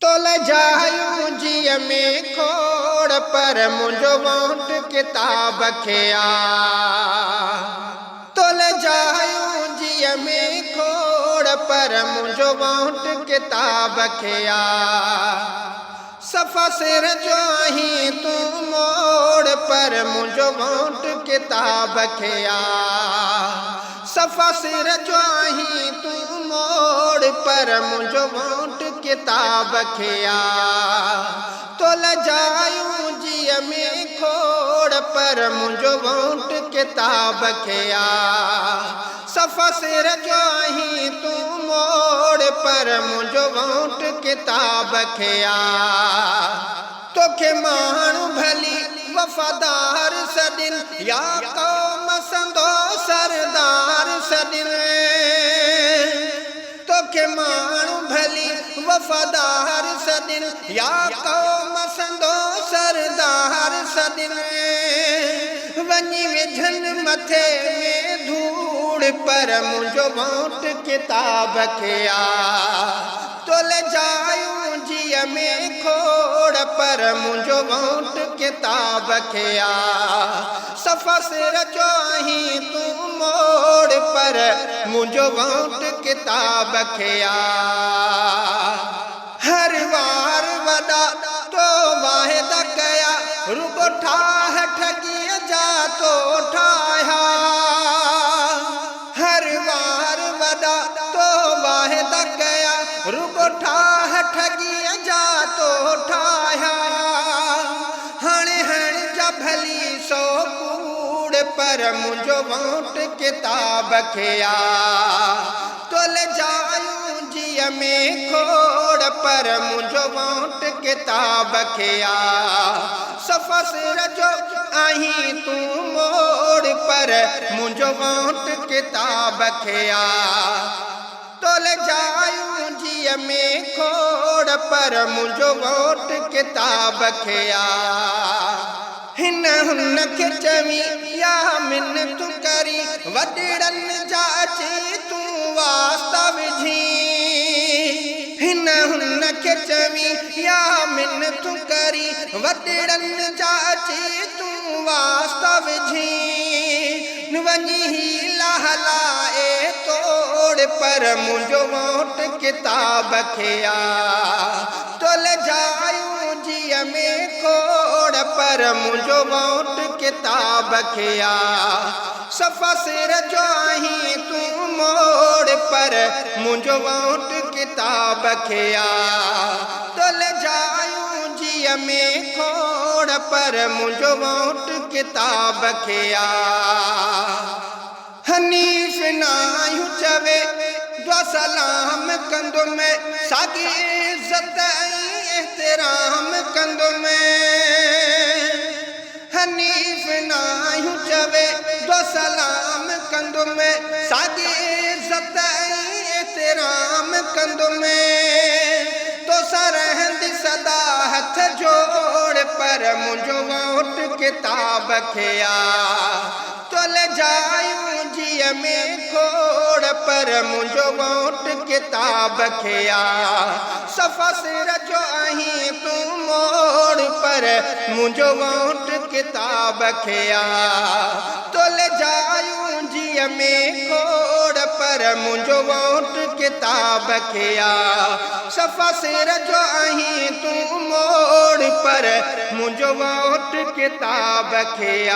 तोल जायूं जीअ में खोड़ पर मुंहिंजो वोट किताब खे आ। तोल जायूं जीअ में खोड़ पर मुंहिंजो वोट किताब खे आ। सफ़ा सिर जो आहीं तूं मोड़ पर मुंहिंजो वोट किताब खे आ। सफ़ा सिर जो आहीं तूं मोड़ पर मुंहिंजो वोट किताब खे आ। तोल जायूं जीअ में खोड़ पर मुंहिंजो वोट किताब खे आ। सफ़ा सिर जो आहीं तूं मोड़ पर मुंहिंजो वोट किताब खे आ। तोखे माण्हू भली वफ़ादार सॾिन या क़ौम संदो सरदार सॾिन। तोखे माण्हू भली वफ़ादार सॾिन या क़ौम संदो सरदार सॾिन। वञी विझनि मथे में धूड़ पर मुंहिंजो वोट किताब खे आ। तोल जायूं जीअ में खोड़ पर मुंहिंजो वोट किताब खे आ। सफ़ा सिर जो आहीं तूं मोड़ पर मुंहिंजो वोट किताब खे आ। हर वार वॾा तो वाहिदा कया रुगो ठाह ठॻीअ जा तो ठाहिया। हर वार वॾा तो वाहिदा कया रुगो ठाह ठॻीअ जा तो ठाहिया। हाणे हण जा भली सो कूड़ पर मुंहिंजो वोट किताब खे आ। तोल जायूं जीअ में खोड़ पर मुंहिंजो वोट किताब खे आ। सफ़ा सिर जो आहीं तूं मोड़ पर मुंहिंजो वोट किताब खे आ। तोल जायूं जीअ में खोड़ पर मुंहिंजो वोट किताब खे आ। हिन हुन खे चवी या मिनत करी वॾड़नि जा अची तूं वास्ता विझी। हिन हुन खे चवी या मिनत करी वॾड़नि जा अची तूं वास्ता विझी। वञी हीला हलाए तोड़ पर मुंहिंजो वोट किताब खे आ। तोल जायूं जीअ में खोड़ पर मुंहिंजो वोट किताब खे आ। सफ़ा सिर जो आहीं तूं मोड़ पर मुंहिंजो वोट किताब खे आ। तोल जायूं जीअ में खोड़ पर मुंहिंजो वोट किताब खे आ। हनीफ़ नाहियूं चवे दुआ सलाम कंदुमि साॻी इज़त ऐं एहतराम कंदुमि। हनीफ़ नाहियूं चवे दुआ सलाम कंदुमि साॻी इज़त ऐं एहतराम कंदुमि। तोसां रहंदी सदा हथ जोड़ पर मुंहिंजो वोट किताब खे आ। तोल जायूं जीअ में खोड़ पर मुंहिंजो वोट किताब खे आ। सफ़ा सिर जो आहीं तूं मोड़ पर मुंहिंजो वोट किताब खे आ। तोल जायूं जीअ में खोड़ पर मुंहिंजो वोट किताब खे आ। सफ़ा सिर जो आहीं तूं मोड़ पर मुंहिंजो वोट किताब खे आ।